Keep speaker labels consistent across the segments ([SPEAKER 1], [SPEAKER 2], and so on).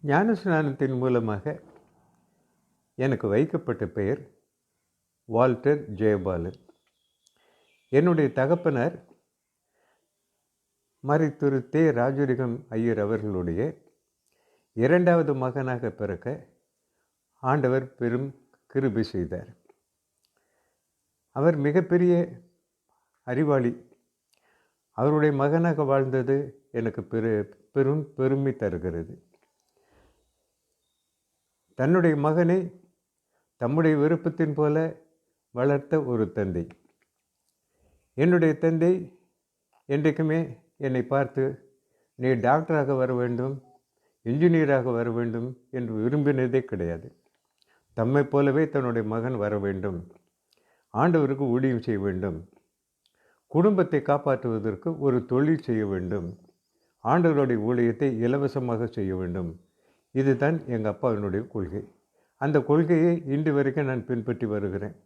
[SPEAKER 1] ஞானஸ்நானத்தின் மூலமாக எனக்கு வைக்கப்பட்ட பெயர் வால்டர் ஜெயபாலன். என்னுடைய தகப்பனார் மருத்துவர் தே. ராஜலிங்கம் ஐயர் அவர்களுடைய இரண்டாவது மகனாக பிறக்க ஆண்டவர் பெரும் கிருபை செய்தார். அவர் மிகப்பெரிய அறிவாளி. அவருடைய மகனாக வாழ்ந்தது எனக்கு பெரும் பெருமை தருகிறது. தன்னுடைய மகனை தம்முடைய விருப்பத்தின் போல வளர்த்த ஒரு தந்தை. என்னுடைய தந்தை என்றைக்குமே என்னை பார்த்து நீ டாக்டராக வர வேண்டும், இன்ஜினியராக வர வேண்டும் என்று விரும்பினதே கிடையாது. தம்மை போலவே தன்னுடைய மகன் வர வேண்டும், ஆண்டவருக்கு ஊழியம் செய்ய வேண்டும், குடும்பத்தை காப்பாற்றுவதற்கு ஒரு தொழில் செய்ய வேண்டும், ஆண்டவருடைய ஊழியத்தை இலவசமாக செய்ய வேண்டும். இதுதான் எங்கள் அப்பாவினுடைய கொள்கை. அந்த கொள்கையை இன்று வரைக்கும் நான் பின்பற்றி வருகிறேன்.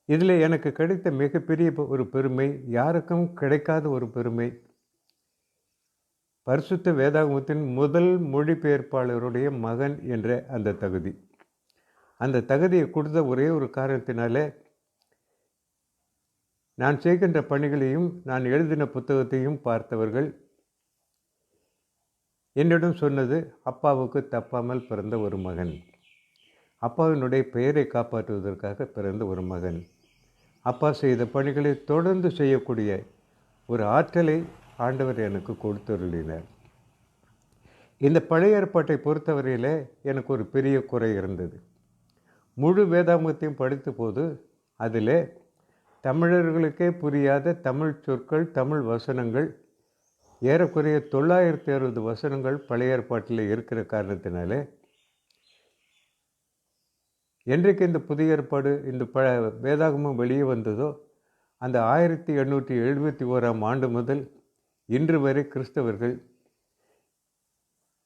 [SPEAKER 1] இதில் எனக்கு கிடைத்த மிகப்பெரிய ஒரு பெருமை, யாருக்கும் கிடைக்காத ஒரு பெருமை, பரிசுத்த வேதாகமத்தின் முதல் மொழிபெயர்ப்பாளருடைய மகன் என்ற அந்த தகுதி. அந்த தகுதியை கொடுத்த ஒரே ஒரு காரணத்தினால நான் செய்கின்ற பணிகளையும் நான் எழுதின புத்தகத்தையும் பார்த்தவர்கள் என்னிடம் சொன்னது, அப்பாவுக்கு தப்பாமல் பிறந்த ஒரு மகன், அப்பாவினுடைய பெயரை காப்பாற்றுவதற்காக பிறந்த ஒரு மகன், அப்பா செய்த பணிகளை தொடர்ந்து செய்யக்கூடிய ஒரு ஆற்றலை ஆண்டவர் எனக்கு கொடுத்தருளினார். இந்த பழைய ஏற்பாட்டை பொறுத்தவரையில் எனக்கு ஒரு பெரிய குறை இருந்தது. முழு வேதாகமத்தையும் படித்த போது அதில் தமிழர்களுக்கே புரியாத தமிழ் சொற்கள், தமிழ் வசனங்கள், ஏறக்குறைய 960 வசனங்கள் பழைய ஏற்பாட்டில் இருக்கிற காரணத்தினால என்றைக்கு இந்த புதிய ஏற்பாடு இந்த வேதாகமம் வெளியே வந்ததோ அந்த 1871ஆம் ஆண்டு முதல் இன்று வரை கிறிஸ்தவர்கள்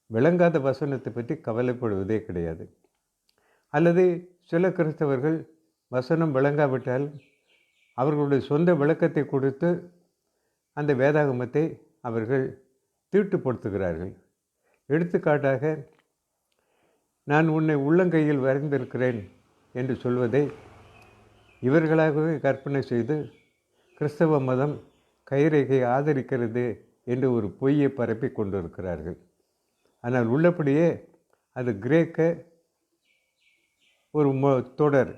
[SPEAKER 1] விளங்காத வசனத்தை பற்றி கவலைப்படுவதே கிடையாது. அல்லது சில கிறிஸ்தவர்கள் வசனம் விளங்காவிட்டால் அவர்களுடைய சொந்த விளக்கத்தை கொடுத்து அந்த வேதாகமத்தை அவர்கள் தீட்டுப்படுத்துகிறார்கள். எடுத்துக்காட்டாக, நான் உன்னை உள்ளங்கையில் வரைந்திருக்கிறேன் என்று சொல்வதை இவர்களாகவே கற்பனை செய்து கிறிஸ்தவ மதம் கைரேகையை ஆதரிக்கிறது என்று ஒரு பொய்யை பரப்பி கொண்டிருக்கிறார்கள். ஆனால் உள்ளபடியே அது கிரேக்க ஒரு தொடர்.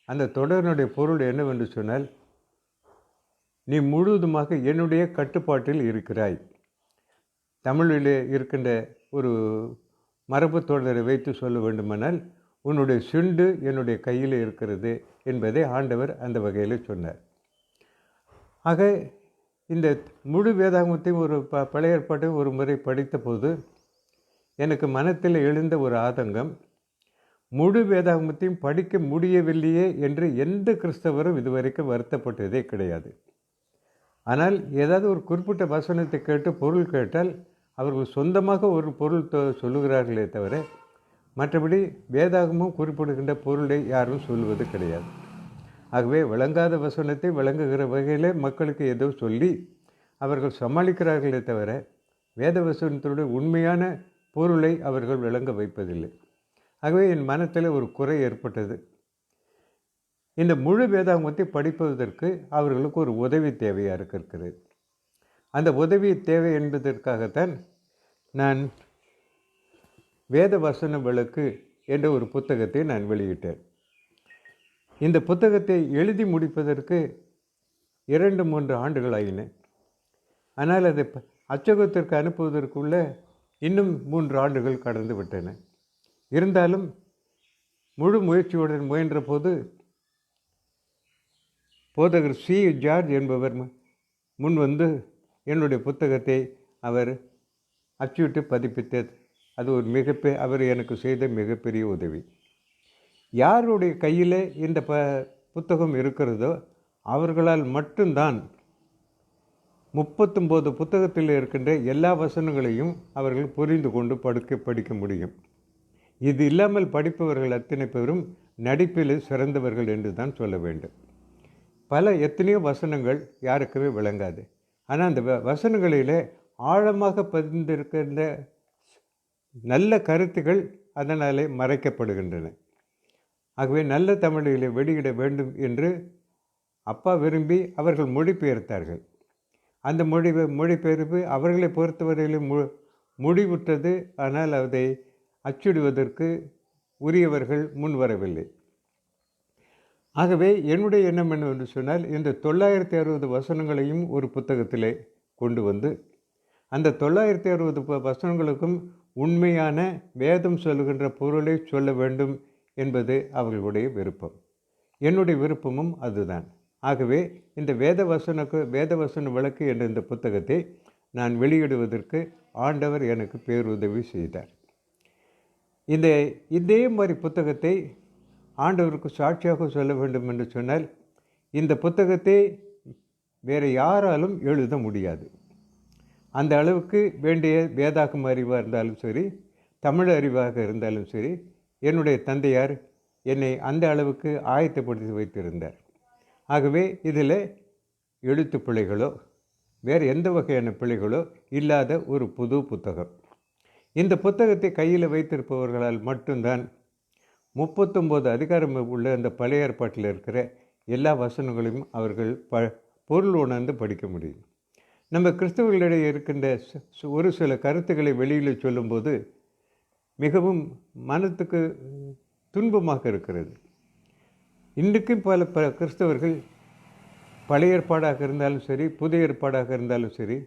[SPEAKER 1] அந்த தொடரினுடைய பொருள் என்னவென்று சொன்னால், நீ முழுவதுமாக என்னுடைய கட்டுப்பாட்டில் இருக்கிறாய். தமிழில் இருக்கின்ற ஒரு மரபு தொடரை வைத்து சொல்ல வேண்டுமானால், உன்னுடைய சுண்டு என்னுடைய கையில் இருக்கிறது என்பதை ஆண்டவர் அந்த வகையில் சொன்னார். ஆக இந்த முழு வேதாகமத்தையும் ஒரு பழைய ஏற்பாட்டை ஒரு முறை படித்த போது எனக்கு மனத்தில் எழுந்த ஒரு ஆதங்கம், முழு வேதாகமத்தையும் படிக்க முடியவில்லையே என்று எந்த கிறிஸ்தவரும் இதுவரைக்கும் வருத்தப்பட்டதே கிடையாது. ஆனால் ஏதாவது ஒரு குறிப்பிட்ட வசனத்தை கேட்டு பொருள் கேட்டால் அவர்கள் சொந்தமாக ஒரு பொருள் சொல்லுகிறார்களே தவிர மற்றபடி வேதாகமும் குறிப்பிடுகின்ற பொருளை யாரும் சொல்லுவது கிடையாது. ஆகவே விளங்காத வசனத்தை விளங்குகிற வகையில் மக்களுக்கு ஏதோ சொல்லி அவர்கள் சமாளிக்கிறார்களே தவிர வேத வசனத்தினுடைய உண்மையான பொருளை அவர்கள் விளங்க வைப்பதில்லை. ஆகவே என் மனத்தில் ஒரு குறை ஏற்பட்டது. இந்த முழு வேதாகமத்தை படிப்பதற்கு அவர்களுக்கு ஒரு உதவி தேவையாக இருக்கிறது. அந்த உதவி தேவை என்பதற்காகத்தான் நான் வேத வசன விளக்கு என்ற ஒரு புத்தகத்தை நான் வெளியிட்டேன். இந்த புத்தகத்தை எழுதி முடிப்பதற்கு 2-3 ஆண்டுகள் ஆகின. ஆனால் அதை அச்சகத்திற்கு அனுப்புவதற்குள்ள இன்னும் 3 ஆண்டுகள் கடந்து விட்டன. இருந்தாலும் முழு முயற்சியுடன் முயன்ற போது போதகர் சி. ஜார்ஜ் என்பவர் முன் வந்து என்னுடைய புத்தகத்தை அவர் அச்சிட்டு பதிப்பித்தார். அது ஒரு அவர் எனக்கு செய்த மிகப்பெரிய உதவி. யாருடைய கையில் இந்த புத்தகம் இருக்கிறதோ அவர்களால் மட்டும்தான் 39 புத்தகத்தில் இருக்கின்ற எல்லா வசனங்களையும் அவர்கள் புரிந்து கொண்டு படிக்க முடியும். இது இல்லாமல் படிப்பவர்கள் அத்தனை பேரும் நடிப்பில் சிறந்தவர்கள் என்று தான் சொல்ல வேண்டும். எத்தனையோ வசனங்கள் யாருக்குமே விளங்காது. ஆனால் அந்த வசனங்களில் ஆழமாக பதிந்திருக்கின்ற நல்ல கருத்துகள் அதனாலே மறைக்கப்படுகின்றன. ஆகவே நல்ல தமிழிலே வெளியிட வேண்டும் என்று அப்பா விரும்பி அவர்கள் மொழிபெயர்த்தார்கள். அந்த மொழிபெயர்ப்பு அவர்களை பொறுத்தவரையிலும் முடிவுற்றது. ஆனால் அதை அச்சிடுவதற்கு உரியவர்கள் முன்வரவில்லை. ஆகவே என்னுடைய எண்ணம் என்னவென்று சொன்னால், இந்த 960 வசனங்களையும் ஒரு புத்தகத்திலே கொண்டு வந்து அந்த 960 வசனங்களுக்கும் உண்மையான வேதம் சொல்லுகின்ற பொருளை சொல்ல வேண்டும் என்பது அவர்களுடைய விருப்பம். என்னுடைய விருப்பமும் அதுதான். ஆகவே இந்த வேதவசன விளக்கு என்ற இந்த புத்தகத்தை நான் வெளியிடுவதற்கு ஆண்டவர் எனக்கு பேருதவி செய்தார். இதே மாதிரி புத்தகத்தை ஆண்டவருக்கு சாட்சியாக சொல்ல வேண்டும் என்று சொன்னால், இந்த புத்தகத்தை வேறு யாராலும் எழுத முடியாது. அந்த அளவுக்கு வேண்டிய வேதாகம அறிவாக இருந்தாலும் சரி, தமிழ் அறிவாக இருந்தாலும் சரி, என்னுடைய தந்தையார் என்னை அந்த அளவுக்கு ஆயத்தப்படுத்தி வைத்திருந்தார். ஆகவே இதில் எழுத்து பிழைகளோ வேறு எந்த வகையான பிழைகளோ இல்லாத ஒரு புது புத்தகம். இந்த புத்தகத்தை கையில் வைத்திருப்பவர்களால் மட்டும்தான் 39 அதிகாரம் உள்ள அந்த பழைய ஏற்பாட்டில் இருக்கிற எல்லா வசனங்களையும் அவர்கள் பொருள் உணர்ந்து படிக்க முடியும். நம்ம கிறிஸ்தவர்களிடையே இருக்கின்ற ஒரு சில கருத்துக்களை வெளியில் சொல்லும்போது மிகவும் மனத்துக்கு துன்பமாக இருக்கிறது. இன்றைக்கும் பல கிறிஸ்தவர்கள் பழைய ஏற்பாடாக இருந்தாலும் சரி, புதிய ஏற்பாடாக இருந்தாலும் சரி,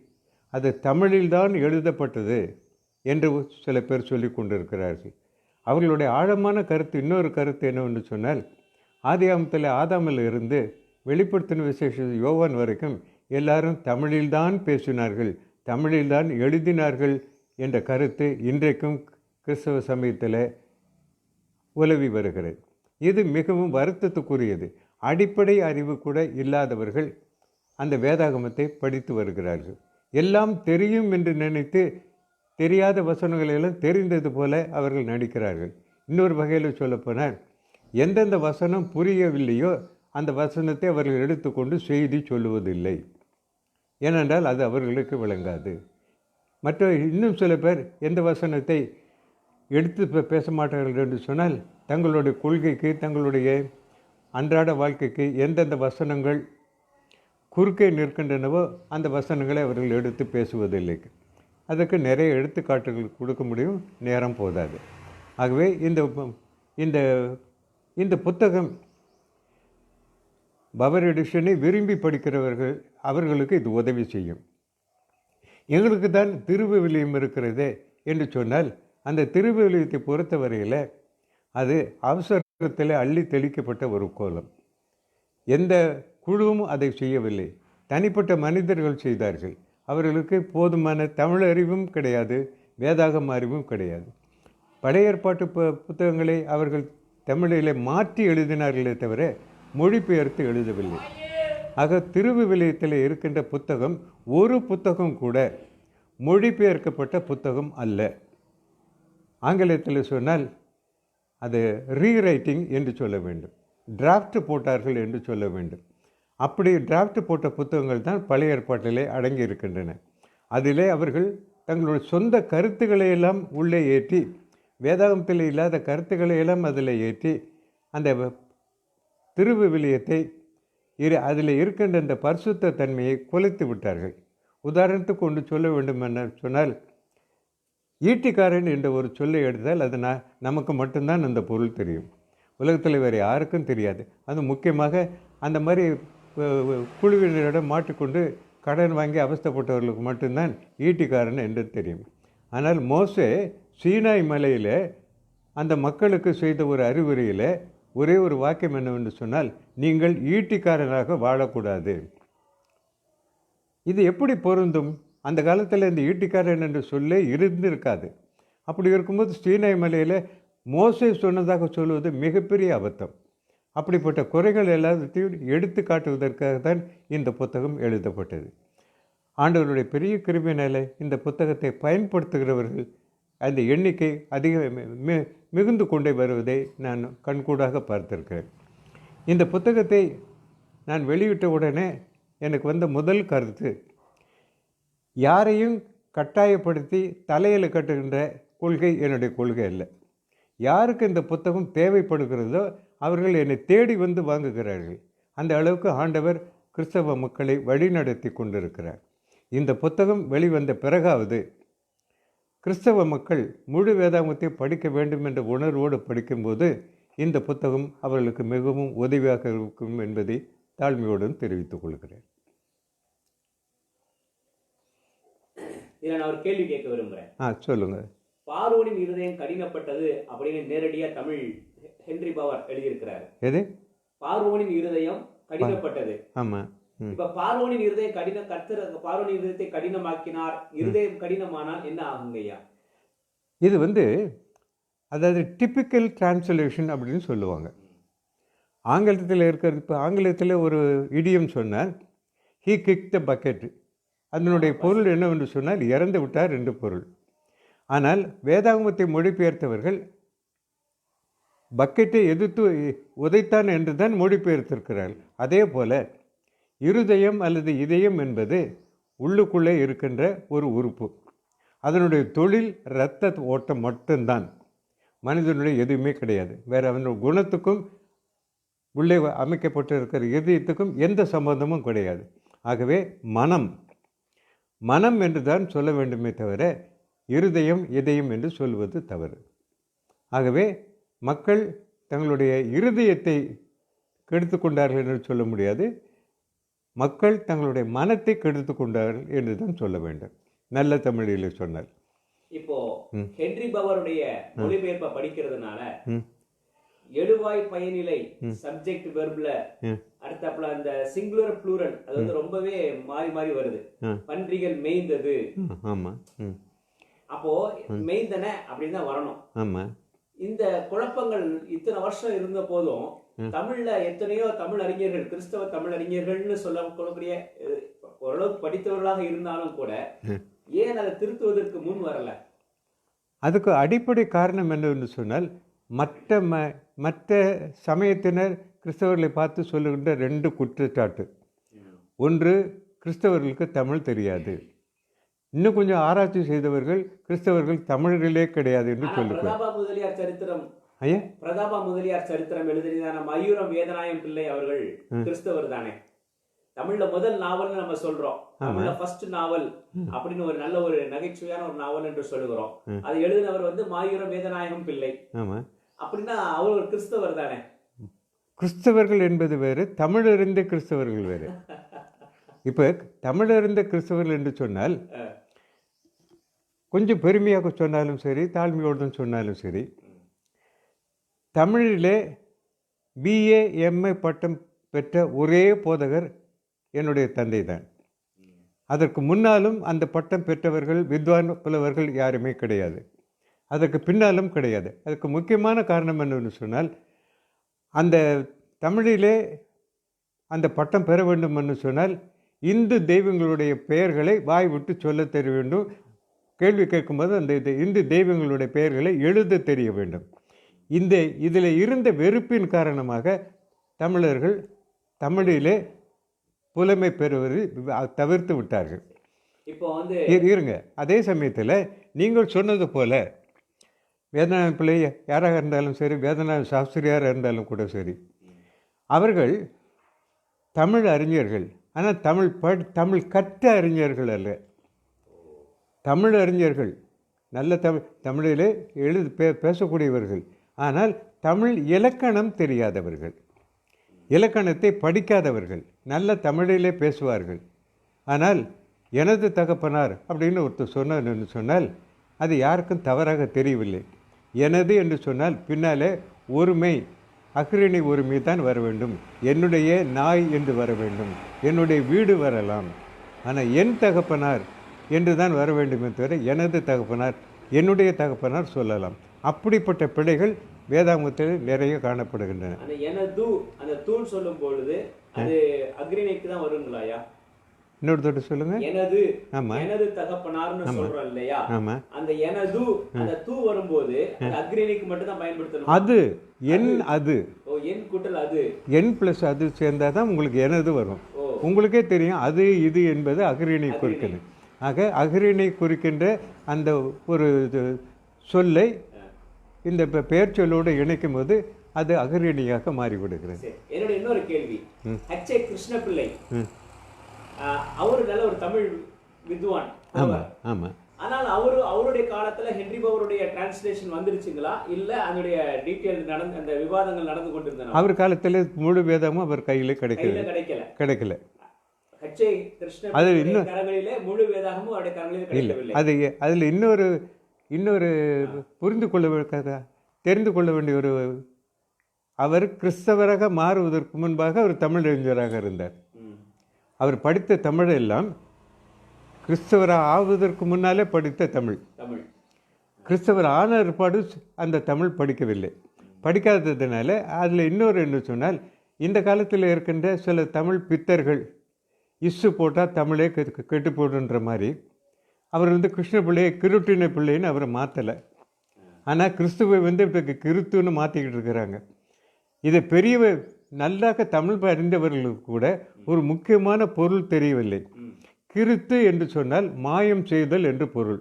[SPEAKER 1] அது தமிழில்தான் எழுதப்பட்டது என்று சில பேர் சொல்லி கொண்டிருக்கிறார்கள். அவர்களுடைய ஆழமான கருத்து இன்னொரு கருத்து என்னவென்று சொன்னால், ஆதியாகமத்தில் ஆதாமில் இருந்து வெளிப்படுத்தின விசேஷ யோவான் வரைக்கும் எல்லாரும் தமிழில்தான் பேசினார்கள், தமிழில்தான் எழுதினார்கள் என்ற கருத்து இன்றைக்கும் கிறிஸ்தவ சமயத்தில் உலவி வருகிறது. இது மிகவும் வருத்தத்துக்குரியது. அடிப்படை அறிவு கூட இல்லாதவர்கள் அந்த வேதாகமத்தை படித்து வருகிறார்கள். எல்லாம் தெரியும் என்று நினைத்து தெரியாத வசனங்களெல்லாம் தெரிந்தது போல அவர்கள் நடிக்கிறார்கள். இன்னொரு வகையில் சொல்லப்போனால், எந்தெந்த வசனம் புரியவில்லையோ அந்த வசனத்தை அவர்கள் எடுத்துக்கொண்டு செய்தி சொல்லுவதில்லை. ஏனென்றால் அது அவர்களுக்கு விளங்காது. மற்ற இன்னும் சில பேர் எந்த வசனத்தை எடுத்து பேச மாட்டார்கள் என்று சொன்னால், தங்களுடைய கொள்கைக்கு, தங்களுடைய அன்றாட வாழ்க்கைக்கு எந்தெந்த வசனங்கள் குறுக்கே நிற்கின்றனவோ அந்த வசனங்களை அவர்கள் எடுத்து பேசுவதில்லை. அதுக்கு நிறைய எடுத்துக்காட்டுகள் கொடுக்க முடியும், நேரம் போதாது. ஆகவே இந்த இந்த புத்தகம் பவர் எடிஷனை விரும்பி படிக்கிறவர்கள் அவர்களுக்கு இது உதவி செய்யும். எங்களுக்கு தான் திருவிவிலியம் இருக்கிறதே என்று சொன்னால், அந்த திருவிவிலியத்தை பொறுத்தவரையில் அது அவசரத்தில் அள்ளி தெளிக்கப்பட்ட ஒரு கோலம். எந்த குழுவும் அதை செய்யவில்லை, தனிப்பட்ட மனிதர்கள் செய்தார்கள். அவர்களுக்கு போதுமான தமிழ் அறிவும் கிடையாது, வேதாகம அறிவும் கிடையாது. பழைய ஏற்பாட்டு புத்தகங்களை அவர்கள் தமிழில் மாற்றி எழுதினார்களே தவிர மொழிபெயர்த்து எழுதவில்லை. ஆக திருவிவிலியத்தில் இருக்கின்ற புத்தகம் ஒரு புத்தகம் கூட மொழிபெயர்க்கப்பட்ட புத்தகம் அல்ல. ஆங்கிலத்தில் சொன்னால் அது ரீரைட்டிங் என்று சொல்ல வேண்டும், டிராஃப்ட் போட்டார்கள் என்று சொல்ல வேண்டும். அப்படி டிராஃப்ட் போட்ட புத்தகங்கள் தான் பழைய ஏற்பாட்டிலே அடங்கி இருக்கின்றன. அதிலே அவர்கள் தங்களுடைய சொந்த கருத்துக்களை எல்லாம் உள்ளே ஏற்றி, வேதாகமத்தில் இல்லாத கருத்துக்களை எல்லாம் அதில் ஏற்றி அந்த திருவிவிலியத்தை அதில் இருக்கின்ற இந்த பரிசுத்த தன்மையை குலைத்து விட்டார்கள். உதாரணத்துக்கு கொண்டு சொல்ல வேண்டும் என சொன்னால், ஈட்டிக்காரன் என்ற ஒரு சொல்லை எடுத்தால் அது நமக்கு மட்டும்தான் அந்த பொருள் தெரியும், உலகத்தில் வேறு யாருக்கும் தெரியாது. அது முக்கியமாக அந்த மாதிரி குழுவினரிடம் மாட்டிக்கொண்டு கடன் வாங்கி அவஸ்தைப்பட்டவர்களுக்கு மட்டும்தான் ஈட்டிக்காரன் என்று தெரியும். ஆனால் மோசே சீனாய் மலையில் அந்த மக்களுக்கு செய்த ஒரு அறிவுரையில் ஒரே ஒரு வாக்கியம் என்னவென்று சொன்னால், நீங்கள் ஈட்டிக்காரனாக வாழக்கூடாது. இது எப்படி பொருந்தும்? அந்த காலத்தில் இந்த ஈட்டிக்காரன் என்று சொல்லே இருந்திருக்காது. அப்படி இருக்கும்போது சீனாய் மலையில் மோசே சொன்னதாக சொல்வது மிகப்பெரிய அபத்தம். அப்படிப்பட்ட குறைகள் எல்லாத்தையும் எடுத்து காட்டுவதற்காக தான் இந்த புத்தகம் எழுதப்பட்டது. ஆண்டவருடைய பெரிய கிருபையினால இந்த புத்தகத்தை பயன்படுத்துகிறவர்கள் அந்த எண்ணிக்கை மிகுந்து கொண்டே வருவதை நான் கண்கூடாக பார்த்திருக்கிறேன். இந்த புத்தகத்தை நான் வெளியிட்ட உடனே எனக்கு வந்த முதல் கருத்து, யாரையும் கட்டாயப்படுத்தி தலையில் கட்டுகின்ற கொள்கை என்னுடைய கொள்கை அல்ல. யாருக்கு இந்த புத்தகம் தேவைப்படுகிறதோ அவர்கள் என்னை தேடி வந்து வாங்குகிறார்கள். அந்த அளவுக்கு ஆண்டவர் கிறிஸ்தவ மக்களை வழிநடத்தி கொண்டிருக்கிறார். இந்த புத்தகம் வெளிவந்த பிறகாவது கிறிஸ்தவ மக்கள் முழு வேதாகமத்தை படிக்க வேண்டும் என்ற உணர்வோடு படிக்கும்போது இந்த புத்தகம் அவர்களுக்கு மிகவும் உதவியாக இருக்கும் என்பதை தாழ்மையுடன் தெரிவித்துக் கொள்கிறேன்.
[SPEAKER 2] நான் ஒரு கேள்வி கேட்க விரும்புகிறேன்.
[SPEAKER 1] சொல்லுங்க.
[SPEAKER 2] பார்வோனின் இருதயம் கடினப்பட்டது அப்படின்னு நேரடியா தமிழ் ஹென்றி பவர் எழுதியிருக்கிறாரு.
[SPEAKER 1] எது?
[SPEAKER 2] பார்வோனின் இருதயம் கடினப்பட்டது.
[SPEAKER 1] ஆமா.
[SPEAKER 2] இப்ப பார்வோனின் இருதயம் கர்த்தர் பார்வோனின் இருதயத்தை கடினமாக்கினார். இருதயம் கடினமானால் என்ன ஆகுங்கய்யா?
[SPEAKER 1] இது அதாவது டிப்பிக்கல் டிரான்ஸ்லேஷன் அப்படின்னு சொல்லுவாங்க. ஆங்கிலத்தில் இருக்கிறது. இப்போ ஆங்கிலத்தில் ஒரு இடியம் சொன்னால் ஹீ கிக் த பக்கெட், அதனுடைய பொருள் என்னவென்று சொன்னால் இறந்து விட்டார் என்று பொருள். ஆனால் வேதாகமத்தை மொழிபெயர்த்தவர்கள் பக்கெட்டை எதிர்த்து உதைத்தான் என்று தான் மொழிபெயர்த்திருக்கிறார்கள். அதே போல் இருதயம் அல்லது இதயம் என்பது உள்ளுக்குள்ளே இருக்கின்ற ஒரு உறுப்பு. அதனுடைய தொழில் இரத்த ஓட்டம் மட்டும்தான், மனிதனுடைய எதுவுமே கிடையாது. வேறு அவனுடைய குணத்துக்கும் உள்ளே அமைக்கப்பட்டு இருக்கிற இதயத்துக்கும் எந்த சம்பந்தமும் கிடையாது. ஆகவே மனம் என்று தான் சொல்ல வேண்டுமே தவிர இருதயம் இதயம் என்று சொல்வது தவறு. ஆகவே மக்கள் தங்களுடைய இருதயத்தை கெடுத்து கொண்டார்கள் என்று சொல்ல முடியாது. மக்கள் தங்களுடைய மனத்தை கெடுத்து கொண்டார்கள் என்று தான் சொல்ல வேண்டும், நல்ல தமிழில் சொன்னார்.
[SPEAKER 2] இப்போ ஹென்றி பவருடைய மொழிபெயர்ப்பை படிக்கிறதுனால எழுவாய் பயனிலை சப்ஜெக்ட் வெர்ப்ல அடுத்தாப்புல அந்த சிங்குலர் ப்ளூரல் அது ரொம்பவே மாறி மாறி வருது. பன்றிகள் மேய்ந்தது, அப்போ மெய்ந்தன அப்படின்னு தான் வரணும்.
[SPEAKER 1] ஆமா.
[SPEAKER 2] இந்த குழப்பங்கள் இத்தனை வருஷம் இருந்த போதும் தமிழ்ல எத்தனையோ தமிழ் அறிஞர்கள், கிறிஸ்தவ தமிழ் அறிஞர்கள்னு சொல்லக்கூடிய ஓரளவுக்கு படித்தவர்களாக இருந்தாலும் கூட ஏன் அதை திருத்துவதற்கு முன் வரல?
[SPEAKER 1] அதுக்கு அடிப்படை காரணம் என்னவென்று சொன்னால் மற்ற சமயத்தினர் கிறிஸ்தவர்களை பார்த்து சொல்லுகின்ற ரெண்டு குற்றச்சாட்டு. ஒன்று, கிறிஸ்தவர்களுக்கு தமிழ் தெரியாது. இன்னும் கொஞ்சம் ஆராய்ச்சி செய்தவர்கள் கிறிஸ்தவர்கள் தமிழர்களே கிடையாது என்று சொல்லுகிறார்.
[SPEAKER 2] பிரதாபா முதலியார் சரித்திரம் எழுதின மயூரம் வேதநாயம் பிள்ளை அவர்கள் கிறிஸ்தவர் தானே. தமிழ்ல முதல் நாவல்னு நம்ம சொல்றோம், தமிழ்ல ஃபர்ஸ்ட் நாவல் அப்படின்னு ஒரு நல்ல ஒரு நகைச்சுவையான ஒரு நாவல் என்று சொல்லுகிறோம். அதை எழுதினவர் மாயூரம் வேதநாயகம் பிள்ளை. அப்படின்னா அவர் ஒரு கிறிஸ்தவர் தானே.
[SPEAKER 1] கிறிஸ்தவர்கள் என்பது வேறு, தமிழறிந்த கிறிஸ்தவர்கள் வேறு. இப்ப தமிழறிந்த கிறிஸ்தவர்கள் என்று சொன்னால் கொஞ்சம் பெருமையாக சொன்னாலும் சரி, தாழ்மையோடு சொன்னாலும் சரி, தமிழிலே BA MA பட்டம் பெற்ற ஒரே போதகர் என்னுடைய தந்தை தான். அதற்கு முன்னாலும் அந்த பட்டம் பெற்றவர்கள் வித்வான் புலவர்கள் யாருமே கிடையாது, அதற்கு பின்னாலும் கிடையாது. அதுக்கு முக்கியமான காரணம் என்னன்னு சொன்னால், அந்த தமிழிலே அந்த பட்டம் பெற வேண்டும் என்று சொன்னால் இந்து தெய்வங்களுடைய பெயர்களை வாய் விட்டு சொல்ல தெரிய வேண்டும். கேள்வி கேட்கும்போது அந்த இந்து தெய்வங்களுடைய பெயர்களை எழுத தெரிய வேண்டும். இதில் இருந்த வெறுப்பின் காரணமாக தமிழர்கள் தமிழிலே புலமை பெறுவதை தவிர்த்து விட்டார்கள்.
[SPEAKER 2] இப்போ
[SPEAKER 1] இருங்க, அதே சமயத்தில் நீங்கள் சொன்னது போல வேதநாயகம் பிள்ளை யாராக இருந்தாலும் சரி, வேதநாயக சாஸ்திரியாராக இருந்தாலும் கூட சரி, அவர்கள் தமிழ் அறிஞர்கள். ஆனால் தமிழ் கற்ற அறிஞர்கள் அல்ல, தமிழ் அறிஞர்கள், நல்ல தமிழிலே பேசக்கூடியவர்கள். ஆனால் தமிழ் இலக்கணம் தெரியாதவர்கள், இலக்கணத்தை படிக்காதவர்கள், நல்ல தமிழிலே பேசுவார்கள். ஆனால் எனது தகப்பனார் அப்படின்னு ஒருத்தர் சொன்னார் என்று சொன்னால் அது யாருக்கும் தவறாக தெரியவில்லை. எனது என்று சொன்னால் பின்னாலே ஒருமை, அக்ரிணை ஒருமை தான் வர வேண்டும். என்னுடைய நாய் என்று வர வேண்டும், என்னுடைய வீடு வரலாம். ஆனால் என் தகப்பனார் என்று தான் வர வேண்டுமே தவிர எனது தகப்பனார், என்னுடைய தகப்பனார் சொல்லலாம். அப்படிப்பட்ட பிழைகள் வேதாகமத்தில் நிறைய காணப்படுகின்றன.
[SPEAKER 2] அந்த தூள் சொல்லும் பொழுது அது அக்ரிணைக்கு தான் வருங்களாயா?
[SPEAKER 1] இன்னொரு தொட்டு சொல்லுங்க.
[SPEAKER 2] எனது, ஆமா, எனது தகப்பனார்னு சொல்றோம் இல்லையா? ஆமா. அந்த எனது அந்த தூ வரும்போது அக்ரிணைக்கு மட்டும் தான் பயன்படுத்தணும்.
[SPEAKER 1] அது என், அது
[SPEAKER 2] என் கூட்டல் அது,
[SPEAKER 1] என் பிளஸ் அது சேர்ந்தாதான் உங்களுக்கு எனது வரும். உங்களுக்கே தெரியும் அது இது என்பது அக்ரிணை குறிக்கிறது. ஆக அஃறிணை குறிக்கின்ற அந்த ஒரு சொல்லை இந்த பெயர் சொல்லோடு இணைக்கும் போது அது அஃறிணியாக மாறிவிடுகிறது.
[SPEAKER 2] சரி, என்னுடைய இன்னொரு கேள்வி, ஹெச்.ஏ. கிருஷ்ணபிள்ளை அவரு நல்ல ஒரு தமிழ் வித்வான்.
[SPEAKER 1] ஆமாம் ஆமாம்.
[SPEAKER 2] ஆனால் அவருடைய காலத்துல ஹென்றி பவருடைய டிரான்ஸ்லேஷன் வந்துருச்சுங்களா, இல்ல அதனுடைய டீடைல் நடந்து அந்த விவாதங்கள் நடந்து கொண்டிருந்தன?
[SPEAKER 1] அவர் காலத்தில் முழு வேதமும் அவர் கையில் கிடைக்கல.
[SPEAKER 2] ஹெச்.ஏ. கிருஷ்ணபிள்ளை கரங்களிலே முழு வேதாகமும் அவருடைய கரங்களிலே கிடைக்கவில்லை.
[SPEAKER 1] அது அதில் இன்னொரு புரிந்து கொள்ள தெரிந்து கொள்ள வேண்டிய ஒரு, அவர் கிறிஸ்தவராக மாறுவதற்கு முன்பாக அவர் தமிழ் அறிஞராக இருந்தார். அவர் படித்த தமிழ் எல்லாம் கிறிஸ்தவராக ஆவதற்கு முன்னாலே படித்த தமிழ். கிறிஸ்தவர் ஆன ஏற்பாடு அந்த தமிழ் படிக்கவில்லை. படிக்காததுனால அதில் இன்னொரு என்ன சொன்னால், இந்த காலத்தில் இருக்கின்ற சில தமிழ் பித்தர்கள் இஸ்ஸு போட்டால் தமிழே கெட்டு போடுன்ற மாதிரி அவர் கிருஷ்ண பிள்ளையை கிருட்டின பிள்ளைன்னு அவரை மாற்றலை. ஆனால் கிறிஸ்துவை இப்போ கிறித்துன்னு மாற்றிக்கிட்டு இருக்கிறாங்க. இதை பெரிய நல்லாக தமிழ் அறிந்தவர்களுக்கு கூட ஒரு முக்கியமான பொருள் தெரியவில்லை. கிறித்து என்று சொன்னால் மாயம் செய்தல் என்று பொருள்.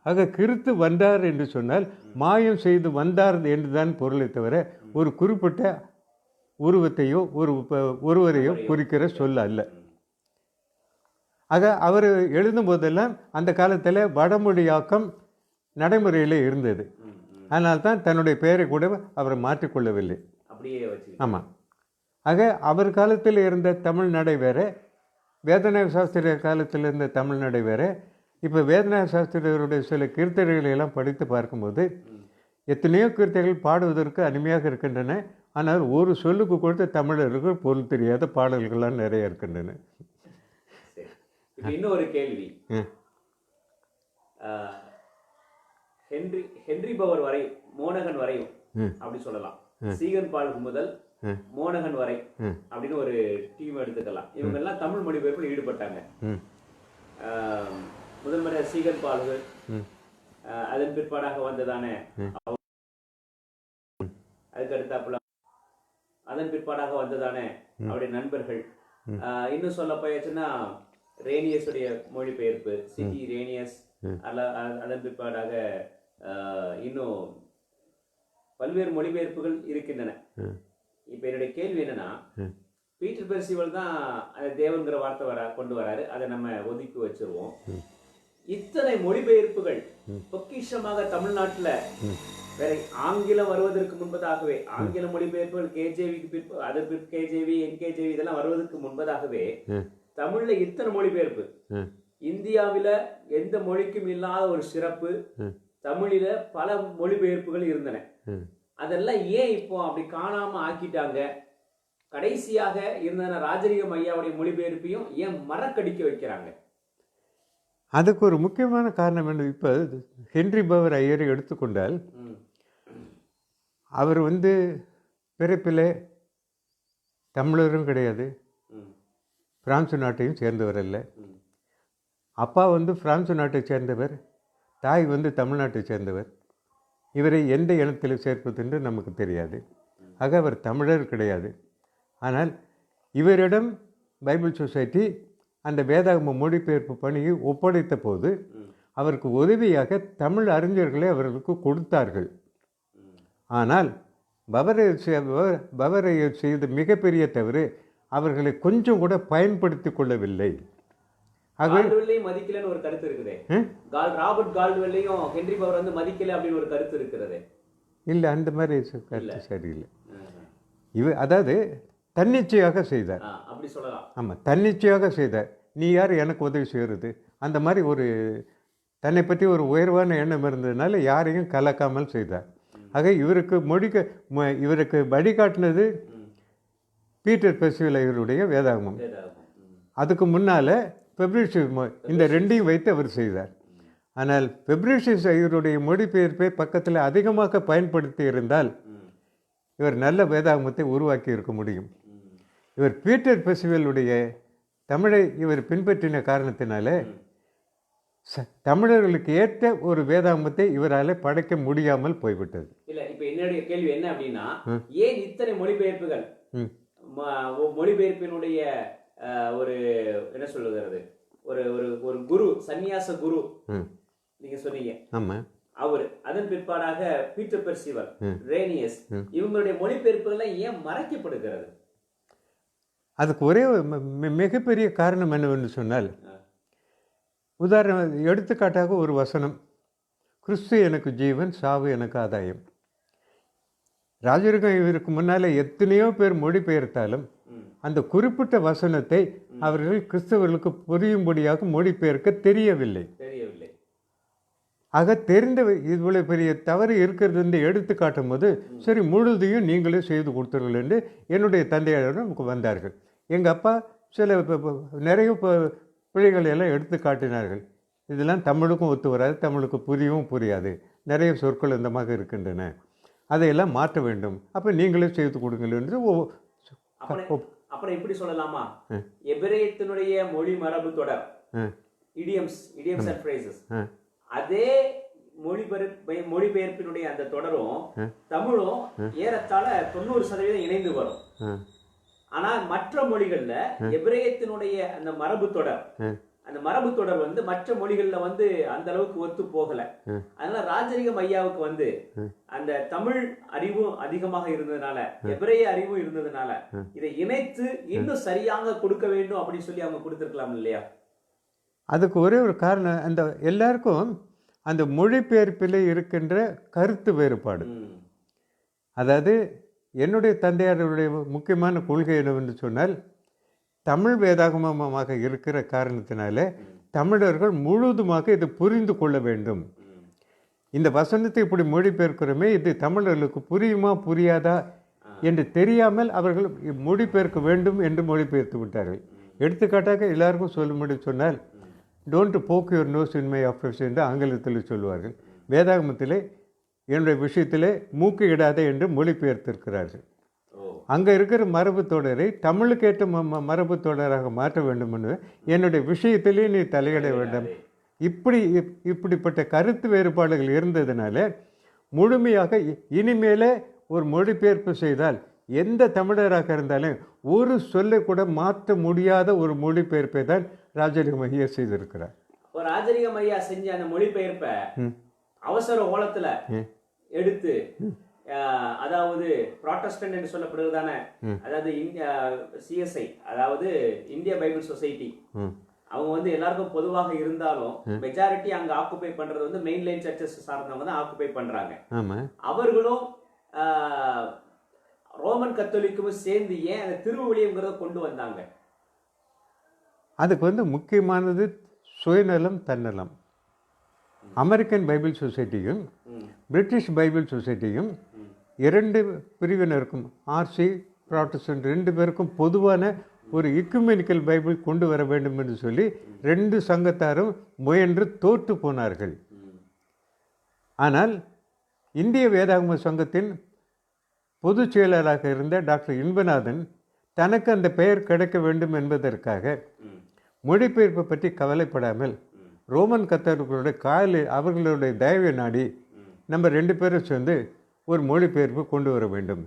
[SPEAKER 1] ஆக கிறித்து வந்தார் என்று சொன்னால் மாயம் செய்து வந்தார் என்றுதான் பொருளை தவிர ஒரு குறிப்பிட்ட உருவத்தையோ ஒருவரையோ குறிக்கிற சொல் அல்ல. ஆக அவர் எழுதும் போதெல்லாம் அந்த காலத்தில் வடமொழியாக்கம் நடைமுறையில் இருந்தது. அதனால்தான் தன்னுடைய பெயரை கூட அவரை மாற்றிக்கொள்ளவில்லை. ஆமாம். ஆக அவர் காலத்தில் இருந்த தமிழ் நடை வேற, வேதநாயக சாஸ்திரியர் காலத்தில் இருந்த தமிழ் நடை வேற. இப்போ வேதநாயக சாஸ்திரியருடைய சில கீர்த்தனைகளை எல்லாம் படித்து பார்க்கும்போது எத்தனையோ கீர்த்தனைகள் பாடுவதற்கு அருமையாக இருக்கின்றன. ஆனால் ஒரு சொல்லுக்கு கொடுத்த தமிழருக்கு பொருள் தெரியாத பாடல்கள்லாம் நிறைய இருக்கின்றன.
[SPEAKER 2] இன்னொரு கேள்வி, ஹென்றி பவர் வரை மோனகன் வரையும் அப்படி சொல்லலாம், சீகன் பால்கு முதல் மோனகன் வரை அப்படின்னு ஒரு டீம் எடுத்துக்கலாம். இவங்க எல்லாம் தமிழ் மொழிபெயர்ப்பில் ஈடுபட்டாங்க. முதல் முறை சீகன் பால்கு, அதன் பிற்பாடாக வந்ததானே அதுக்கு அடுத்தாப்புல அதன் பிற்பாடாக வந்ததானே அவருடைய நண்பர்கள். இன்னும் சொல்ல போயாச்சுன்னா ரேனியஸ் உடைய மொழிபெயர்ப்பு, சிட்டி ரேனியஸ். அதன் பிற்பாடாக இன்னும் பல்வேறு மொழிபெயர்ப்புகள் இருக்கின்றன. இப்ப என்னுடைய கேள்வி என்னன்னா, பீட்டர் பெர்சிவல் தான் அந்த தேவன்கிற வார்த்தை கொண்டு வராரு, அதை நம்ம ஒதுக்கி வச்சிருவோம். இத்தனை மொழிபெயர்ப்புகள் பொக்கிஷமாக தமிழ்நாட்டுல வேற ஆங்கிலம் வருவதற்கு முன்பதாகவே, ஆங்கில மொழிபெயர்ப்புகள் கேஜேவிக்கு அதற்கு கேஜேவி என்கேஜேவி இதெல்லாம் வருவதற்கு முன்பதாகவே தமிழ்ல இத்தனை மொழிபெயர்ப்பு, இந்தியாவில எந்த மொழிக்கும் இல்லாத ஒரு சிறப்பு, தமிழில பல மொழிபெயர்ப்புகள் இருந்தன. அதெல்லாம் ஏன் இப்போ அப்படி காணாம ஆக்கிட்டாங்க? கடைசியாக இருந்த ராஜலிங்கம் ஐயாவுடைய மொழிபெயர்ப்பையும் ஏன் மறக்கடிக்க வைக்கிறாங்க?
[SPEAKER 1] அதுக்கு ஒரு முக்கியமான காரணம் என்ன, இப்போ ஹென்றி பவர் ஐயரை எடுத்துக்கொண்டால் அவர் பிறப்பில் தமிழரும் கிடையாது, பிரான்சு நாட்டையும் சேர்ந்தவர் அல்ல. அப்பா பிரான்சு நாட்டை சேர்ந்தவர், தாய் தமிழ்நாட்டை சேர்ந்தவர். இவரை எந்த இனத்தில் சேர்ப்பது என்று நமக்கு தெரியாது. ஆக அவர் தமிழர் கிடையாது. ஆனால் இவரிடம் பைபிள் சொசைட்டி அந்த வேதாகம மொழிபெயர்ப்பு பணியை ஒப்படைத்த போது அவருக்கு உதவியாக தமிழ் அறிஞர்களை அவர்களுக்கு கொடுத்தார்கள். ஆனால் பவரை செய்த மிகப்பெரிய தவறு அவர்களை கொஞ்சம் கூட பயன்படுத்தி கொள்ளவில்லை.
[SPEAKER 2] மதிக்கலன்னு ஒரு கருத்து இருக்குது. ராபர்ட் கால்டுவெல்லையும் ஹென்றி பவர் மதிக்கல அப்படின்னு ஒரு கருத்து இருக்கிறது.
[SPEAKER 1] இல்லை, அந்த மாதிரி கருத்து சரியில்லை. அதாவது தன்னிச்சையாக செய்தார்,
[SPEAKER 2] அப்படி சொல்லலாம்.
[SPEAKER 1] ஆமாம், தன்னிச்சையாக செய்தார். நீ யார் எனக்கு உதவி செய்கிறது, அந்த மாதிரி ஒரு தன்னை பற்றி ஒரு உயர்வான எண்ணம் இருந்ததுனால யாரையும் கலக்காமல் செய்தார். ஆக இவருக்கு வழிகாட்டினது பீட்டர் பெர்சிவல் ஐயருடைய வேதாகமம். அதுக்கு முன்னால் பெப்ரிஷியஸ், இந்த ரெண்டையும் வைத்து அவர் செய்தார். ஆனால் பெப்ரிஷியஸ் ஐயருடைய மொழிபெயர்ப்பை பக்கத்தில் அதிகமாக பயன்படுத்தி இருந்தால் இவர் நல்ல வேதாகமத்தை உருவாக்கி இருக்க முடியும். இவர் பீட்டர் பெர்சிவலுடைய தமிழை இவர் பின்பற்றின காரணத்தினால தமிழர்களுக்கு ஏற்ற ஒரு வேதாகமத்தை இவரால் படைக்க முடியாமல் போய்விட்டது.
[SPEAKER 2] இல்ல, இப்ப என்னுடைய கேள்வி என்ன அப்படின்னா, ஏன் இத்தனை மொழிபெயர்ப்புகள், மொழிபெயர்ப்பினுடைய ஒரு என்ன சொல்லுகிறது, ஒரு ஒரு ஒரு குரு, சந்நியாச குரு
[SPEAKER 1] ம்
[SPEAKER 2] நீங்க சொன்னீங்க,
[SPEAKER 1] ஆமாம்
[SPEAKER 2] அவர். அதன் பிற்பாடாக பீட்டர் பெர்சிவல், ரேனியஸ், இவங்களுடைய மொழிபெயர்ப்புகள் ஏன் மறைக்கப்படுகிறது?
[SPEAKER 1] அதுக்கு ஒரே மிகப்பெரிய காரணம் என்னவென்று சொன்னால், உதாரணம் எடுத்துக்காட்டாக ஒரு வசனம், கிறிஸ்து எனக்கு ஜீவன், சாவு எனக்கு ஆதாயம். ராஜரிகம் இதற்கு முன்னால் எத்தனையோ பேர் மொழிபெயர்த்தாலும் அந்த குறிப்பிட்ட வசனத்தை அவர்கள் கிறிஸ்தவர்களுக்கு புரியும்படியாக மொழிபெயர்க்க தெரியவில்லை. ஆக தெரிந்த இவ்வளவு பெரிய தவறு இருக்கிறது என்று எடுத்து காட்டும் போது, சரி முழுதையும் நீங்களே செய்து கொடுத்துருங்கள் என்று என்னுடைய தந்தையாரிடம் வந்தார்கள். எங்கள் அப்பா சில நிறைய பிழைகளை எல்லாம் எடுத்து காட்டினார்கள். இதெல்லாம் தமிழுக்கும் ஒத்து வராது, தமிழுக்கு புரியவும் புரியாது, நிறைய சொற்கள் இந்த மாதிரி இருக்கின்றன, அதையெல்லாம் மாற்ற வேண்டும், அப்போ நீங்களே செய்து கொடுங்கள் என்று.
[SPEAKER 2] அப்புறம் இப்படி சொல்லலாமா, எபிரேயத்தினுடைய மொழி மரபு தொடர், இடியம்ஸ் அண்ட் ஃப்ரேசஸ், அதே மொழிபெயர்ப்பினுடைய அந்த தொடரும் தமிழும் ஏறத்தாழ 90% இணைந்து வரும். ஆனா மற்ற மொழிகள்ல எபிரேயத்தினுடைய அந்த மரபு தொடர், அந்த மரபு தொடர் வந்து மற்ற மொழிகள்ல வந்து அந்த அளவுக்கு ஒத்து போகல. அதனால ராஜரிகம் ஐயாவுக்கு வந்து அந்த தமிழ் அறிவும் அதிகமாக இருந்ததுனால, எபிரேய அறிவும் இருந்ததுனால இதை இணைத்து இன்னும் சரியாக கொடுக்க வேண்டும் அப்படின்னு சொல்லி அவங்க கொடுத்திருக்கலாம் இல்லையா?
[SPEAKER 1] அதுக்கு ஒரே ஒரு காரணம், அந்த எல்லாருக்கும் அந்த மொழிபெயர்ப்பில் இருக்கின்ற கருத்து வேறுபாடு. அதாவது என்னுடைய தந்தையாருடைய முக்கியமான கொள்கை என்னவென்று சொன்னால், தமிழ் வேதாகமமாக இருக்கிற காரணத்தினால தமிழர்கள் முழுதுமாக இதை புரிந்து கொள்ள வேண்டும். இந்த வசனத்தை இப்படி மொழிபெயர்க்கிறோமே, இது தமிழர்களுக்கு புரியுமா புரியாதா என்று தெரியாமல் அவர்கள் மொழிபெயர்க்க வேண்டும் என்று மொழிபெயர்த்து விட்டார்கள். எடுத்துக்காட்டாக எல்லாருக்கும் சொல்லும்படி சொன்னால், don't poke your nose in my office என்று ஆங்கிலத்தில் சொல்லுவார்கள். வேதாகமத்திலே என்னுடைய விஷயத்திலே மூக்கு இடாதே என்று மொழிபெயர்த்திருக்கிறார்கள். அங்கே இருக்கிற மரபு தொடரை தமிழுக்கு ஏற்ற மரபு தொடராக மாற்ற வேண்டும் என்று, என்னுடைய விஷயத்திலே நீ தலையிட வேண்டும், இப்படிப்பட்ட கருத்து வேறுபாடுகள் இருந்ததுனால முழுமையாக இனிமேலே ஒரு மொழிபெயர்ப்பு செய்தால் எந்த தமிழராக இருந்தாலும் ஒரு சொல்லை கூட மாற்ற முடியாத ஒரு மொழிபெயர்ப்பை தான் ராஜரிகம் ஐயா செய்திருக்கிறார்.
[SPEAKER 2] ராஜரிகம் ஐயா செஞ்ச அந்த மொழிபெயர்ப்பை அவசர ஓலத்துல எடுத்து, அதாவது புராட்டஸ்டன்ட் என்று சொல்லப்படுவதான, அதாவது சிஎஸ்ஐ, அதாவது இந்திய பைபிள் சொசைட்டி, அவங்க வந்து எல்லாருக்கும் பொதுவாக இருந்தாலும் மெஜாரிட்டி அங்க ஆக்குபை பண்றது வந்து மெயின் லைன் சர்ச்சஸ் சார்ந்தவங்க தான் ஆக்குபை பண்றாங்க. அவர்களும் ரோமன் கத்தோலிக்கும் சேர்ந்து ஏன் அந்த திருவிழியம்ங்கிறத கொண்டு வந்தாங்க?
[SPEAKER 1] அதுக்கு வந்து முக்கியமானது சுயநலம், தன்னலம். அமெரிக்கன் பைபிள் சொசைட்டியும் பிரிட்டிஷ் பைபிள் சொசைட்டியும் இரண்டு பிரிவினருக்கும், ஆர்சி புராட்டஸ்டன்ட் ரெண்டு பேருக்கும் பொதுவான ஒரு இக்குமெனிக்கல் பைபிள் கொண்டு வர வேண்டும் என்று சொல்லி ரெண்டு சங்கத்தாரும் முயன்று தோற்று போனார்கள். ஆனால் இந்திய வேதாகம சங்கத்தின் பொதுச் செயலராக இருந்த டாக்டர் இன்பநாதன் தனக்கு அந்த பெயர் கிடைக்க வேண்டும் என்பதற்காக மொழிபெயர்ப்பை பற்றி கவலைப்படாமல் ரோமன் கத்தோலிக்கர்களுடைய அவர்களுடைய தயவை நாடி நம்ம ரெண்டு பேரும் சேர்ந்து ஒரு மொழிபெயர்ப்பு கொண்டு வர வேண்டும்.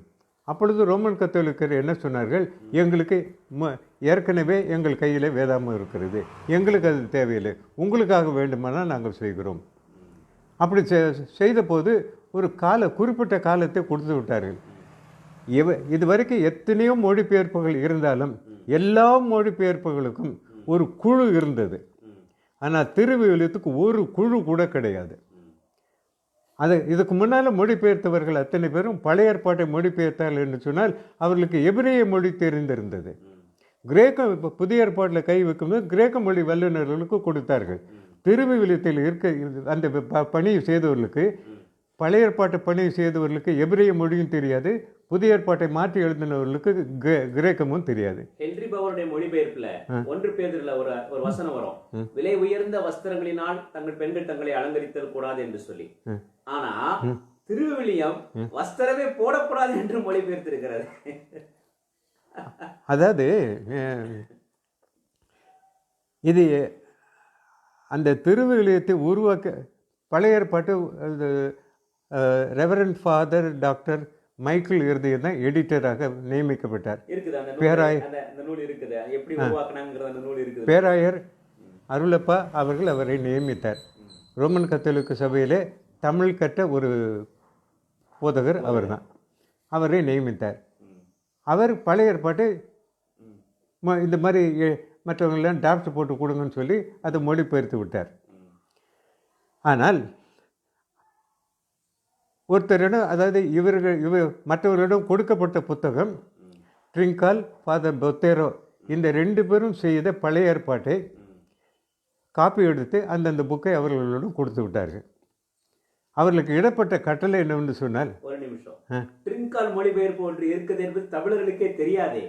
[SPEAKER 1] அப்பொழுது ரோமன் கத்தோலிக்கர் என்ன சொன்னார்கள், எங்களுக்கு ஏற்கனவே எங்கள் கையில் வேதாகமம் இருக்கிறது, எங்களுக்கு அது தேவையில்லை, உங்களுக்காக வேண்டுமானால் நாங்கள் செய்கிறோம். அப்படி செய்த போது ஒரு குறிப்பிட்ட காலத்தை கொடுத்து விட்டார்கள். இதுவரைக்கும் எத்தனையோ மொழிபெயர்ப்புகள் இருந்தாலும் எல்லா மொழிபெயர்ப்புகளுக்கும் ஒரு குழு இருந்தது. ஆனால் திருவிவிலியத்துக்கு ஒரு குழு கூட கிடையாது. இதுக்கு முன்னால் மொழிபெயர்த்தவர்கள் அத்தனை பேரும் பழைய ஏற்பாட்டை மொழிபெயர்த்தார்கள் என்று சொன்னால் அவர்களுக்கு எபிரேய மொழி தெரிந்திருந்தது. கிரேக்கம் இப்போ புதிய ஏற்பாட்டில் கை வைக்கும்போது கிரேக்க மொழி வல்லுநர்களுக்கு கொடுத்தார்கள். திருவிவிலியத்தில் அந்த பணியை செய்தவர்களுக்கு, பழைய ஏற்பாட்டை பணியை செய்தவர்களுக்கு எபிரேய மொழியும் தெரியாது, புதிய ஏற்பாட்டை மாற்றி எழுதினவர்களுக்கு கிரேக்கமும் தெரியாது.
[SPEAKER 2] ஹென்றி பவருடைய மொழிபெயர்ப்புல 1 பேதுருல ஒரு வசனம் வரும், விலை உயர்ந்த வஸ்திரங்களினால் தங்கள் பெண்கள் தங்களை அலங்கரித்தல் கூடாது என்று சொல்லி. ஆனா திருவிவிலியம் வஸ்திரமே போடக்கூடாது என்று மொழிபெயர்த்திருக்கிறது.
[SPEAKER 1] அதாவது இது அந்த திருவிவிலியத்தை உருவாக்க பழைய ஏற்பாட்டு ரெவரண்ட் ஃபாதர் டாக்டர் மைக்கேல் இருதயம் தான் எடிட்டராக நியமிக்கப்பட்டார். பேராயர் அருளப்பா அவர்கள் அவரை நியமித்தார். ரோமன் கத்தோலிக்க சபையிலே தமிழ் கற்ற ஒரு போதகர் அவர் தான். அவரை நியமித்தார். அவர் பழைய ஏற்பாட்டை இந்த மாதிரி மற்றவங்களெலாம் டிராஃப்ட் போட்டு கொடுங்கன்னு சொல்லி அதை மொழிபெயர்த்து விட்டார். ஆனால் ஒருத்தரிடம், அதாவது மற்றவர்களிடம் கொடுக்கப்பட்ட புத்தகம் ட்ரிங்கால், ஃபாதர் பொத்தேரோ இந்த 2 பேரும் செய்த பழைய ஏற்பாட்டை காப்பி எடுத்து அந்தந்த புக்கை அவர்களிடம் கொடுத்து விட்டார்கள். அவர்களுக்கு இடப்பட்ட கட்டளை என்னவென்று சொன்னால்,
[SPEAKER 2] ஒரு நிமிஷம், ட்ரிங்கால் மொழிபெயர்ப்பு ஒன்று இருக்குது என்பது தமிழர்களுக்கே தெரியாதே.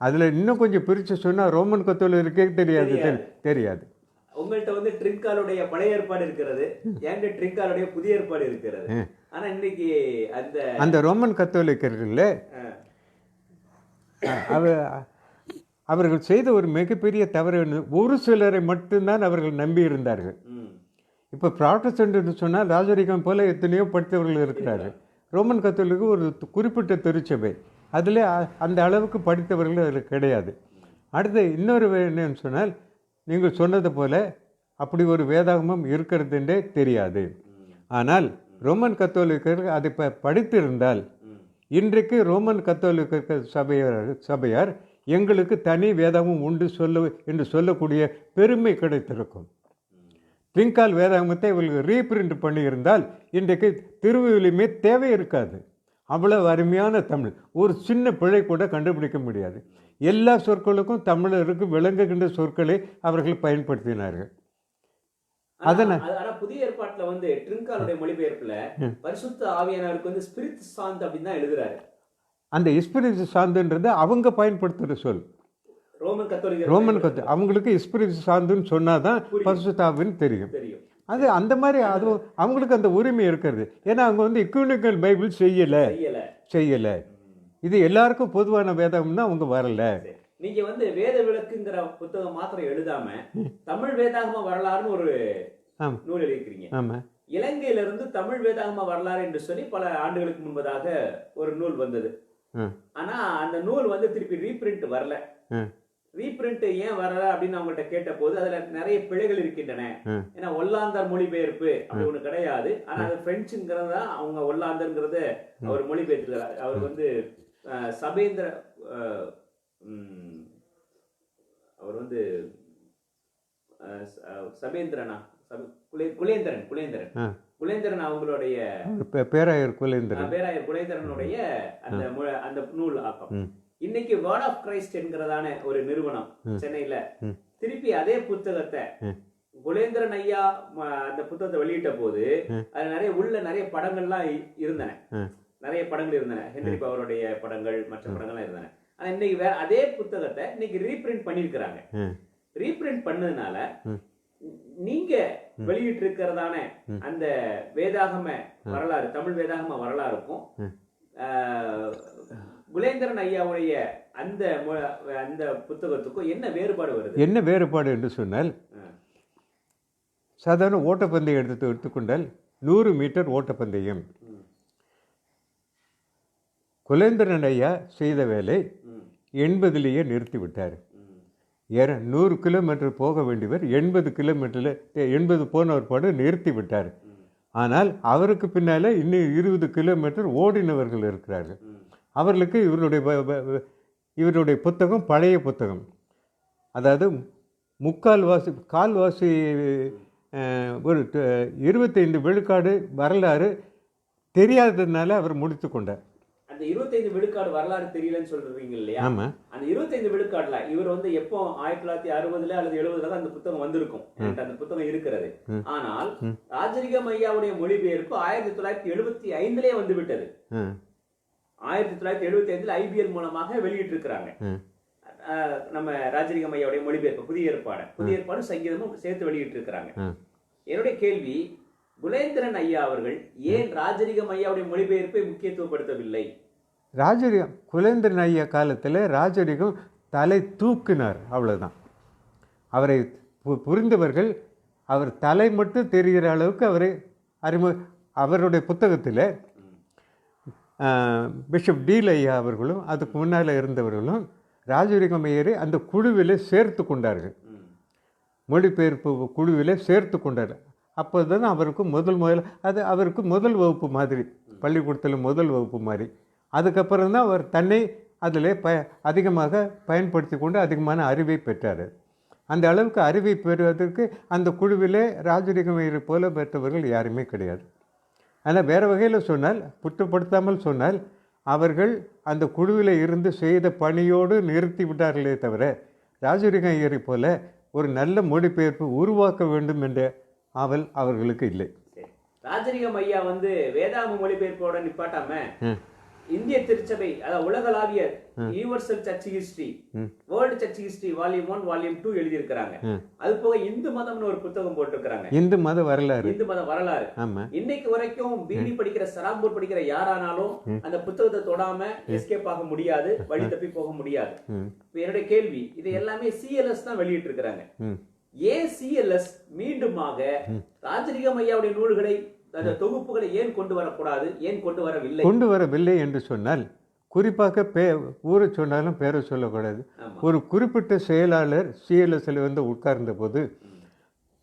[SPEAKER 1] அதில் இன்னும் கொஞ்சம் பிரித்து சொன்னால் ரோமன் கத்தோலிக்கே தெரியாது.
[SPEAKER 2] உங்கள்கிட்ட வந்து ட்ரிங்காலுடைய பழைய ஏற்பாடு இருக்கிறது, என்கிட்ட ட்ரிங்காலுடைய புதிய ஏற்பாடு இருக்கிறது. ஆனா இன்னைக்கு
[SPEAKER 1] அந்த ரோமன் கத்தோலிக்கர்கள் அவர்கள் செய்த ஒரு மிகப்பெரிய தவறு, ஒரு சிலரை மட்டும்தான் அவர்கள் நம்பி இருந்தார்கள். இப்போ ப்ராட்டஸ்டன்ட் என்று சொன்னால் ராஜரிகம் போல எத்தனையோ படித்தவர்கள் இருக்கிறார்கள். ரோமன் கத்தோலிக்கு ஒரு குறிப்பிட்ட திருச்சபை, அதில் அந்த அளவுக்கு படித்தவர்கள் அதில் கிடையாது. அடுத்து இன்னொரு என்னன்னு சொன்னால், நீங்கள் சொன்னது போல் அப்படி ஒரு வேதாகமம் இருக்கிறதுன்றே தெரியாது. ஆனால் ரோமன் கத்தோலிக்கர்கள் அதை படித்திருந்தால் இன்றைக்கு ரோமன் கத்தோலிக்க சபையார் எங்களுக்கு தனி வேதாகமம் உண்டு என்று சொல்லக்கூடிய பெருமை கிடைத்திருக்கும். ட்ரிங்கால் வேதாகமத்தை இவர்களுக்கு ரீபிரிண்ட் பண்ணியிருந்தால் இன்றைக்கு திருவிழியுமே தேவை இருக்காது. அவ்வளவு அருமையான தமிழ், ஒரு சின்ன பிழை கூட கண்டுபிடிக்க முடியாது. எல்லா சொற்களுக்கும் தமிழருக்கு விளங்குகின்ற சொற்களை அவர்கள் பயன்படுத்தினார்கள்.
[SPEAKER 2] புதிய ஏற்பாட்டுல வந்து ட்ரிங்காலுடைய மொழிபெயர்ப்புல பரிசுத்த ஆவியானவருக்கு வந்து ஸ்பிரிட் சாந்த் அப்படின்னு தான் எழுதுறாரு. அந்த
[SPEAKER 1] ஸ்பிரிட் சாந்துன்றது அவங்க பயன்படுத்துகிற சொல்.
[SPEAKER 2] ரோமன்
[SPEAKER 1] கத்தோலிக்க அவங்களுக்கு ஸ்பிரிட் சாந்துன்னு சொன்னாதான் பரிசுத்த ஆவின்னு தெரியும். அது அந்த மாதிரி அது அவங்களுக்கு அந்த உரிமை இருக்கிறது. ஏன்னா அவங்க வந்து இக்குனிக்கல் பைபிள் செய்யலை. இது எல்லாருக்கும் பொதுவான வேதம்னா அவங்க வரல.
[SPEAKER 2] நீங்க வந்து வேத விளக்குங்கிற புத்தகம் மாத்திரம் எழுதாம தமிழ் வேதாகம வரலாறுன்னு ஒரு நூல் எழுதிக்கிறீங்க. இலங்கையில இருந்து தமிழ் வேதாகம வரலாறு என்று சொல்லி பல ஆண்டுகளுக்கு முன்பதாக ஒரு நூல் வந்தது. ஆனா அந்த நூல் வந்து திருப்பி ரீபிரிண்ட் வரல. ரீபிரிண்ட் ஏன் வரல அப்படின்னு அவங்கள்ட்ட கேட்ட போது அதுல நிறைய பிழைகள் இருக்கின்றன. ஏன்னா ஒல்லாந்தர் மொழிபெயர்ப்பு அப்படி ஒண்ணு கிடையாது. ஆனா அது பிரெஞ்சுங்கிறதா அவங்க ஒல்லாந்தர்ங்கிறத அவர் மொழிபெயர்த்துக்கிறார். அவர் வந்து சபேந்திர அவர் வந்து சபேந்திரனா குலேந்திரன் அவங்களுடைய
[SPEAKER 1] பேராயர் குலேந்திரனுடைய
[SPEAKER 2] அந்த நூல் ஆக்கம். இன்னைக்கு வேர்ட் ஆஃப் கிரைஸ்ட் என்கிறதான ஒரு நிறுவனம் சென்னையில திருப்பி அதே புத்தகத்தை குலேந்திரன் ஐயா அந்த புத்தகத்தை வெளியிட்ட போது அது நிறைய படங்கள்லாம் இருந்தன. நிறைய படங்கள் இருந்தன. ஹென்றி பவருடைய படங்கள், மற்ற படங்கள்லாம் இருந்தன. ஆனா இன்னைக்கு அதே புத்தகத்தை இன்னைக்கு ரீபிரிண்ட் பண்ணிருக்கிறாங்க. ரீபிரிண்ட் பண்ணதுனால நீங்க வெளியிட்டு இருக்கிறதான அந்த வேதாகம வரலாறு, தமிழ் வேதாகம வரலாறுக்கும் குலேந்திரன் ஐயாவுடைய அந்த புத்தகத்துக்கும் என்ன வேறுபாடு வருது?
[SPEAKER 1] என்ன வேறுபாடு என்று சொன்னால், சாதாரண ஓட்டப்பந்தயம் எடுத்துக்கொண்டால் 100 மீட்டர் ஓட்டப்பந்தயம். குலேந்திரன் ஐயா செய்த வேலை 80லேயே நிறுத்திவிட்டார். 100 கிலோமீட்டர் போக வேண்டியவர் 80 கிலோமீட்டரில் 80 போன ஒருபாடு நிறுத்தி விட்டார். ஆனால் அவருக்கு பின்னால் இன்னும் 20 கிலோமீட்டர் ஓடினவர்கள் இருக்கிறார்கள். அவர்களுக்கு இவருடைய புத்தகம் பழைய புத்தகம், அதாவது கால்வாசி ஒரு 25 விழுக்காடு வரலாறு தெரியாததுனால அவர் முடித்து கொண்டார்.
[SPEAKER 2] அந்த 25 விழுக்காடு வரலாறு தெரியலன்னு சொல்றீங்க இல்லையா? ஆமா. அந்த 25 விழுக்காடுல இவர் வந்து எப்போ 1960 அல்லது 70 அந்த புத்தகம் வந்திருக்கும். அந்த புத்தகம் இருக்கிறது. ஆனால் ராஜரிகம் ஐயாவுடைய மொழிபெயர்ப்பு 1975 வந்து விட்டது. 1975 IBL மூலமாக வெளியிட்டு இருக்கிறாங்க. நம்ம ராஜரிகம் ஐயாவுடைய மொழிபெயர்ப்பு புதிய ஏற்பாடு சங்கீதமும் சேர்த்து வெளியிட்டு இருக்கிறாங்க. என்னுடைய கேள்வி, குலேந்திரன் ஐயா அவர்கள் ஏன் ராஜரிகம் ஐயாவுடைய மொழிபெயர்ப்பை முக்கியத்துவப்படுத்தவில்லை?
[SPEAKER 1] குலேந்திரன் ஐயா காலத்தில் ராஜரிகம் தலை தூக்கினார், அவ்வளவுதான். அவரை புரிந்தவர்கள் அவர் தலை மட்டும் தெரிகிற அளவுக்கு அவரை அவருடைய புத்தகத்தில் பிஷப் டீல் ஐயா அவர்களும் அதுக்கு முன்னால் இருந்தவர்களும் ராஜரிகம் ஐயரை அந்த குழுவில் சேர்த்து கொண்டார்கள். மொழிபெயர்ப்பு குழுவிலே சேர்த்து கொண்டார். அப்போ தான் அவருக்கு அது அவருக்கு முதல் வகுப்பு மாதிரி, பள்ளிக்கூடத்தில் முதல் வகுப்பு மாதிரி. அதுக்கப்புறம் தான் அவர் தன்னை அதில் அதிகமாக பயன்படுத்தி கொண்டு அதிகமான அறிவை பெற்றார். அந்த அளவுக்கு அறிவை பெறுவதற்கு அந்த குழுவிலே ராஜரிகமையரை போல பெற்றவர்கள் யாருமே கிடையாது. ஆனால் வேறு வகையில் சொன்னால், குற்றப்படுத்தாமல் சொன்னால், அவர்கள் அந்த குழுவில் இருந்து செய்த பணியோடு நிறுத்தி விட்டார்களே தவிர ராஜரிக ஐயரை போல ஒரு நல்ல மொழிபெயர்ப்பு உருவாக்க வேண்டும் என்ற ஆவல் அவர்களுக்கு இல்லை.
[SPEAKER 2] ராஜரிகம் ஐயா வேதாகம மொழிபெயர்ப்போட நிப்பாட்டாம இந்திய திருச்சபை, அதாவது உலகளாவிய universal church history, world church history volume 1 volume 2 எழுதி இருக்காங்க. அது போக இந்து மதம்னு ஒரு புத்தகம் போட்டிருக்காங்க,
[SPEAKER 1] இந்து மத வரலாறு.
[SPEAKER 2] இந்து மத வரலாறு. இன்னைக்கு வரைக்கும் பிடி படிக்கிற, சராம்பூர் படிக்கிற யாரானாலும் அந்த புத்தகத்தை தொடாம எஸ்கேப் ஆக முடியாது, வழி தப்பி போக முடியாது. என்னுடைய கேள்வி, இது எல்லாமே சிஎல்எஸ் தான் வெளியிட்டு இருக்கிறாங்க. ஏன் சிஎல்எஸ் மீண்டுமாக ராஜரிகம் ஐயாவுடைய நூல்களை, அந்த தொகுப்புகளை ஏன் கொண்டு வரக்கூடாது, ஏன் கொண்டு வரவில்லை
[SPEAKER 1] என்று சொன்னால், குறிப்பாக ஊரை சொன்னாலும் பேரை சொல்லக்கூடாது. ஒரு குறிப்பிட்ட செயலாளர் சிஎல்எஸ்ல உட்கார்ந்த போது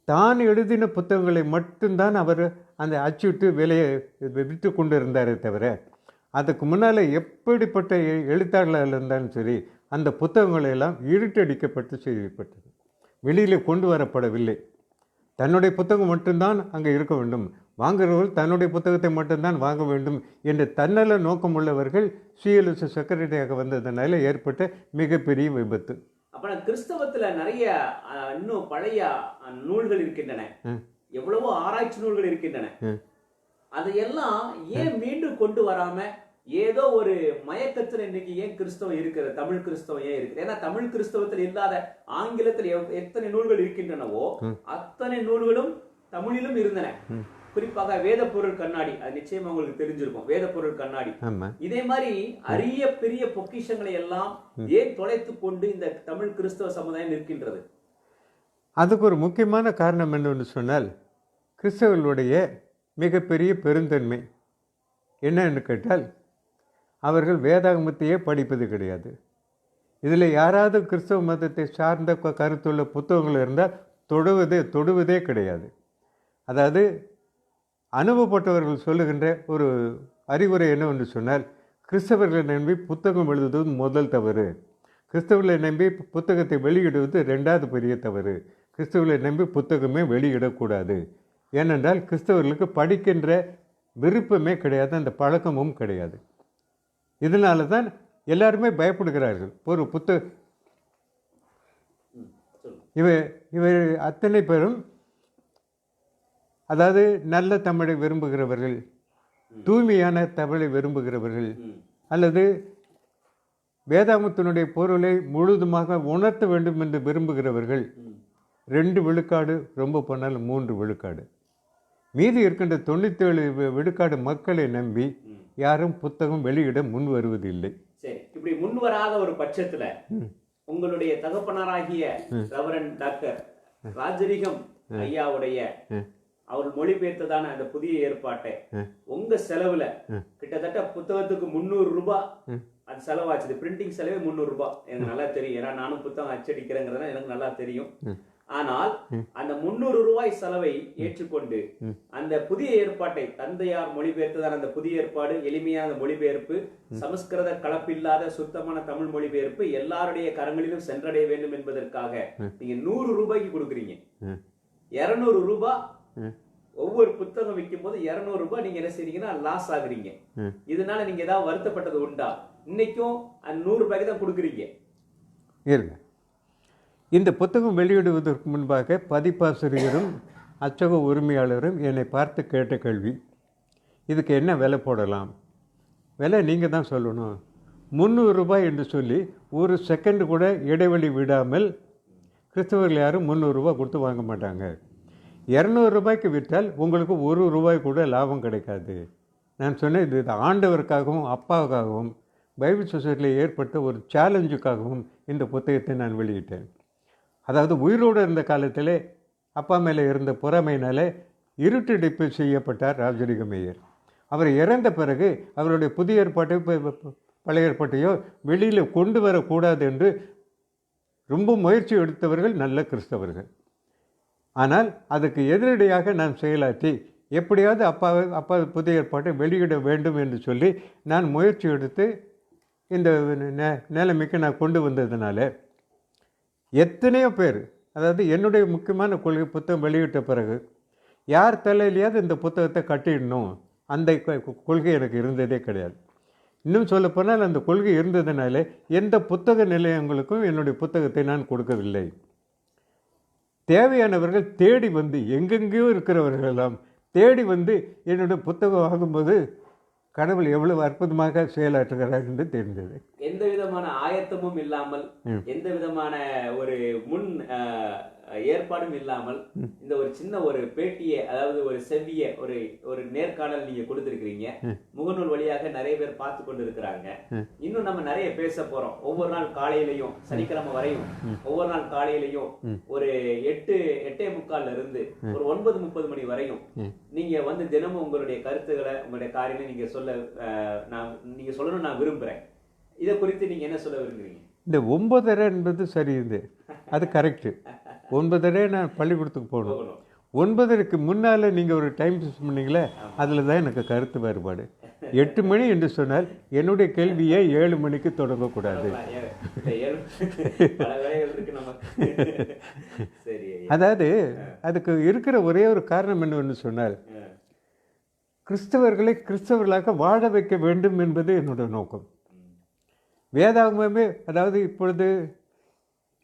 [SPEAKER 1] தான் எழுதின புத்தகங்களை மட்டும்தான் அவர் அந்த அச்சிட்டு விலையை விற்று கொண்டு இருந்தாரே தவிர, அதுக்கு முன்னால் எப்படிப்பட்ட எழுத்தாளர்கள் இருந்தாலும் சரி, அந்த புத்தகங்களை எல்லாம் இருட்டடிக்கப்பட்டு செய்யப்பட்டது, வெளியில் கொண்டு வரப்படவில்லை. தன்னுடைய புத்தகம் மட்டும்தான் அங்கே இருக்க வேண்டும், வாங்குறவர்கள் தன்னுடைய புத்தகத்தை மட்டும்தான் வாங்க வேண்டும் என்ற தன்னல நோக்கம் உள்ளவர்கள் சிஎல்எஸ் செக்ரட்டரியாக வந்ததுனால ஏற்பட்ட மிகப்பெரிய விபத்து.
[SPEAKER 2] அப்புறம் கிறிஸ்தவத்துல நிறைய இன்னும் பழைய நூல்கள் இருக்கின்றன, எவ்வளவோ ஆராய்ச்சி நூல்கள் இருக்கின்றன. அதையெல்லாம் ஏன் மீண்டும் கொண்டு வராம, ஏதோ ஒரு மயக்கத்துல இன்னைக்கு ஏன் கிறிஸ்தவம் இருக்கிற, தமிழ் கிறிஸ்தவம் ஏன் இருக்கு? ஏன்னா தமிழ் கிறிஸ்தவத்தில் இல்லாத ஆங்கிலத்தில் எத்தனை நூல்கள் இருக்கின்றனவோ அத்தனை நூல்களும் தமிழிலும் இருந்தன. குறிப்பாக வேத பொருள் கண்ணாடி, அது நிச்சயமா உங்களுக்கு தெரிஞ்சிருக்கும், வேத பொருள் கண்ணாடி. இதே மாதிரி அரிய பெரிய பொக்கிஷங்களை எல்லாம் ஏன் தொலைத்து கொண்டு இந்த தமிழ் கிறிஸ்தவ சமுதாயம் இருக்கின்றது?
[SPEAKER 1] அதுக்கு ஒரு முக்கியமான காரணம் என்னன்னு சொன்னால், கிறிஸ்தவர்களுடைய மிகப்பெரிய பெருந்தன்மை என்னன்னு கேட்டால், அவர்கள் வேதாகமத்தையே படிப்பது கிடையாது. இதில் யாராவது கிறிஸ்தவ மதத்தை சார்ந்த கருத்துள்ள புத்தகங்கள் இருந்தால் தொடுவதே கிடையாது. அதாவது அனுபவப்பட்டவர்கள் சொல்லுகின்ற ஒரு அறிவுரை என்னவென்று சொன்னால், கிறிஸ்தவர்களை நம்பி புத்தகம் எழுதுவது முதல் தவறு, கிறிஸ்தவர்களை நம்பி புத்தகத்தை வெளியிடுவது ரெண்டாவது பெரிய தவறு, கிறிஸ்தவர்களை நம்பி புத்தகமே வெளியிடக்கூடாது. ஏனென்றால் கிறிஸ்தவர்களுக்கு படிக்கின்ற விருப்பமே கிடையாது, அந்த பழக்கமும் கிடையாது. இதனால தான் எல்லாருமே பயப்படுகிறார்கள். ஒரு இவர் அத்தனை பேரும், அதாவது நல்ல தமிழை விரும்புகிறவர்கள், தூய்மையான தமிழை விரும்புகிறவர்கள், அல்லது வேதாகமத்தினுடைய பொருளை முழுதுமாக உணர்த்த வேண்டும் என்று விரும்புகிறவர்கள் 2 விழுக்காடு, ரொம்ப போனால் 3 விழுக்காடு. மீதி இருக்கின்ற 97 விழுக்காடு மக்களை நம்பி யாரும் புத்தகம் வெளியிட முன் வருவதில்லை.
[SPEAKER 2] சரி, இப்படி முன் வராத ஒரு பட்சத்துல உங்களுடைய தகப்பனாராகிய ரெவரண்ட் டாக்டர் ராஜரிகம் ஐயாவுடைய அவர் மொழிபெயர்த்ததான அந்த புதிய ஏற்பாட்டை உங்க செலவுல கிட்டத்தட்ட புத்தகத்துக்கு 300 ரூபாய் அது செலவாச்சு. பிரிண்டிங் செலவே 300 ரூபாய். எனக்கு நல்லா தெரியும், ஏன்னா நானும் புத்தகம் அச்சடிக்கிறேங்கிறத எனக்கு நல்லா தெரியும். ஆனால் அந்த 300 ரூபாய் செலவை ஏற்றுக்கொண்டு அந்த புதிய ஏற்பாட்டை, தந்தையார் மொழிபெயர்த்ததான அந்த புதிய ஏற்பாடு, எளிமையான மொழிபெயர்ப்பு, சமஸ்கிருத கலப்பில்லாத சுத்தமான தமிழ் மொழிபெயர்ப்பு எல்லாருடைய கரங்களிலும் சென்றடைய வேண்டும் என்பதற்காக நீங்க 100 ரூபாய்க்கு கொடுக்குறீங்க. 200 ரூபாய் ஒவ்வொரு புத்தகம் விற்கும் போது 200 ரூபாய் நீங்க என்ன செய்றீங்கன்னா லாஸ் ஆகுறீங்க. இதனால நீங்க ஏதாவது வருத்தப்பட்டது உண்டா? இன்னைக்கும் 100 ரூபாய்க்கு தான் கொடுக்குறீங்க.
[SPEAKER 1] இருங்க, இந்த புத்தகம் வெளியிடுவதற்கு முன்பாக பதிப்பாசிரியரும் அச்சக உரிமையாளரும் என்னை பார்த்து கேட்ட கேள்வி, இதுக்கு என்ன விலை போடலாம்? விலை நீங்கள் தான் சொல்லணும். 300 ரூபாய் என்று சொல்லி ஒரு செகண்ட் கூட இடைவெளி விடாமல் கிறிஸ்தவர்கள் யாரும் 300 ரூபாய் கொடுத்து வாங்க மாட்டாங்க. 200 ரூபாய்க்கு விற்றால் உங்களுக்கு 1 ரூபாய் கூட லாபம் கிடைக்காது. நான் சொன்னேன், இது ஆண்டவருக்காகவும் அப்பாவுக்காகவும் பைபிள் சொசைட்டியில் ஏற்பட்ட ஒரு சேலஞ்சுக்காகவும் இந்த புத்தகத்தை நான் வெளியிட்டேன். அதாவது உயிரோடு இருந்த காலத்தில் அப்பா மேலே இருந்த பொறாமையினாலே இருட்டடிப்பு செய்யப்பட்டார் ராஜரிக மேயர். அவர் இறந்த பிறகு அவருடைய புதிய ஏற்பாட்டை பழைய ஏற்பாட்டையோ வெளியில் கொண்டு வரக்கூடாது என்று ரொம்ப முயற்சி எடுத்தவர்கள் நல்ல கிறிஸ்தவர்கள். ஆனால் அதுக்கு எதிரடியாக நான் செயலாற்றி எப்படியாவது அப்பா புதிய ஏற்பாட்டை வெளியிட வேண்டும் என்று சொல்லி நான் முயற்சி எடுத்து இந்த நிலைமைக்கு நான் கொண்டு வந்ததுனால எத்தனையோ பேர், அதாவது என்னுடைய முக்கியமான கொள்கை புத்தகம் வெளியிட்ட பிறகு யார் தலையிலையாவது இந்த புத்தகத்தை கட்டிடணும் அந்த கொள்கை எனக்கு இருந்ததே கிடையாது. இன்னும் சொல்லப்போனால் அந்த கொள்கை இருந்ததுனால எந்த புத்தக நிலையங்களுக்கும் என்னுடைய புத்தகத்தை நான் கொடுக்கவில்லை. தேவையானவர்கள் தேடி வந்து, எங்கெங்கேயோ இருக்கிறவர்களெல்லாம் தேடி வந்து என்னுடைய புத்தகம் வாங்கும்போது கடவுள் எவ்வளவு அற்புதமாக செயலாற்றுகிறார் என்று தெரிந்தது.
[SPEAKER 2] எந்த விதமான ஆயத்தமும் இல்லாமல், எந்த விதமான ஒரு முன் ஏற்பாடும் இல்லாமல் இந்த ஒரு சின்ன ஒரு பேட்டியை, அதாவது ஒரு செவ்விய ஒரு நேர்காணல் நீங்க கொடுத்திருக்கிறீங்க. முகநூல் வழியாக நிறைய பேர் பார்த்து கொண்டு இருக்கிறாங்க. இன்னும் நம்ம நிறைய பேச போறோம். ஒவ்வொரு நாள் காலையிலையும், சனிக்கிழமை வரையும் ஒவ்வொரு நாள் காலையிலையும் ஒரு 8:45 இருந்து ஒரு 9:30 மணி வரையும் நீங்க வந்து தினமும் உங்களுடைய கருத்துக்களை, உங்களுடைய காரியங்களை நீங்க நீங்க சொல்லணும்னு நான் விரும்புறேன். இதை குறித்து நீங்க என்ன சொல்ல விரும்புறீங்க?
[SPEAKER 1] இந்த 9:30 என்பது சரி, அது கரெக்டு. 9:30 நான் பள்ளிக்கூடத்துக்கு போகணும். 9:30க்கு முன்னால் நீங்கள் ஒரு டைம் ஃபிக்ஸ் பண்ணீங்களே, அதில் தான் எனக்கு கருத்து வேறுபாடு. 8 மணி என்று சொன்னால் என்னுடைய கேள்வியை 7 மணிக்கு தொடங்கக்கூடாது. அதாவது அதுக்கு இருக்கிற ஒரே ஒரு காரணம் என்னவென்று சொன்னால், கிறிஸ்தவர்களை கிறிஸ்தவர்களாக வாழ வைக்க வேண்டும் என்பது என்னோட நோக்கம். வேதாகமமே, அதாவது இப்பொழுது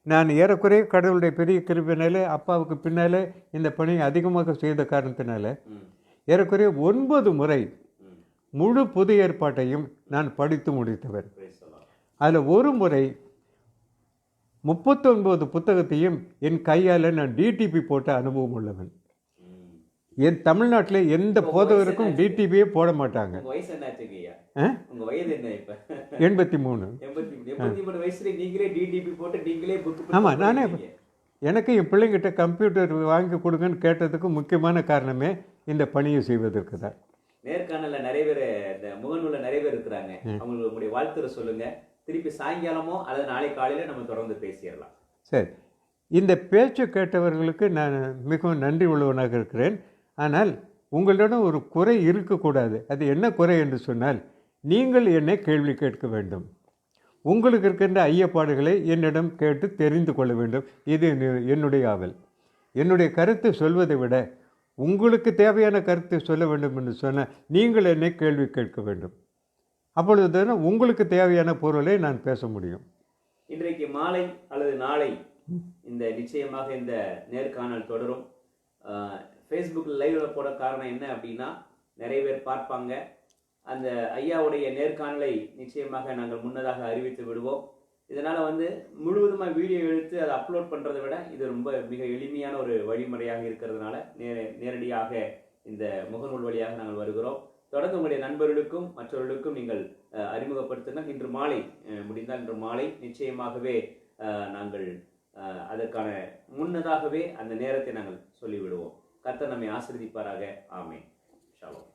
[SPEAKER 1] நான் ஏறக்குறைய கடவுளுடைய பெரிய கிருபையினால அப்பாவுக்கு பின்னால் இந்த பணியை அதிகமாக செய்த காரணத்தினால ஏறக்குறைய 9 முறை முழு புதிய ஏற்பாட்டையும் நான் படித்து முடித்தவர். அதில் ஒரு முறை 39 புத்தகத்தையும் என் கையால் நான் டிடிபி போட்ட அனுபவம் உள்ளவன். என் தமிழ்நாட்டில் எந்த போதவருக்கும் டிடிபியே போட மாட்டாங்க. 83. ஆமாம், நானே எனக்கு என் பிள்ளைங்கிட்ட கம்ப்யூட்டர் வாங்கி கொடுங்கன்னு கேட்டதுக்கு முக்கியமான காரணமே இந்த பணியை செய்வதற்கு தான்.
[SPEAKER 2] நேர்காணல நிறைய பேர், இந்த முகநூல்ல நிறைய பேர் இருக்கிறாங்க. அவங்களுக்கு உங்களுடைய வாழ்த்துறை சொல்லுங்க. திருப்பி சாயங்காலமோ அல்லது நாளை காலையில நம்ம தொடர்ந்து பேசிடலாம்.
[SPEAKER 1] சரி, இந்த பேச்சு கேட்டவர்களுக்கு நான் மிகவும் நன்றி உள்ளவனாக இருக்கிறேன். ஆனால் உங்களிடம் ஒரு குறை இருக்கக்கூடாது. அது என்ன குறை என்று சொன்னால், நீங்கள் என்னை கேள்வி கேட்க வேண்டும். உங்களுக்கு இருக்கின்ற ஐயப்பாடுகளை என்னிடம் கேட்டு தெரிந்து கொள்ள வேண்டும். இது என்னுடைய ஆவல். என்னுடைய கருத்தை சொல்வதை விட உங்களுக்கு தேவையான கருத்தை சொல்ல வேண்டும் என்று சொன்னால் நீங்கள் என்னை கேள்வி கேட்க வேண்டும். அப்பொழுது தானே உங்களுக்கு தேவையான பொருளை நான் பேச முடியும்.
[SPEAKER 2] இன்றைக்கு மாலை அல்லது நாளை நிச்சயமாக இந்த நேர்காணல் தொடரும். ஃபேஸ்புக்கில் லைவில் போட காரணம் என்ன அப்படின்னா, நிறைய பேர் பார்ப்பாங்க. அந்த ஐயாவுடைய நேர்காணலை நிச்சயமாக நாங்கள் முன்னதாக அறிவித்து விடுவோம். இதனால் முழுவதுமாக வீடியோ எடுத்து அதை அப்லோட் பண்ணுறதை விட இது ரொம்ப மிக எளிமையான ஒரு வழிமுறையாக இருக்கிறதுனால நேரடியாக இந்த முகநூல் வழியாக நாங்கள் வருகிறோம். தொடர்ந்து உங்களுடைய நண்பர்களுக்கும் மற்றவர்களுக்கும் நீங்கள் அறிமுகப்படுத்தினால் இன்று மாலை முடிந்தால் இன்று மாலை நிச்சயமாகவே நாங்கள் அதற்கான முன்னதாகவே அந்த நேரத்தை நாங்கள் சொல்லிவிடுவோம். கர்த்தர் நம்மை ஆசீர்வதிப்பாராக. ஆமென். ஷாலோம்.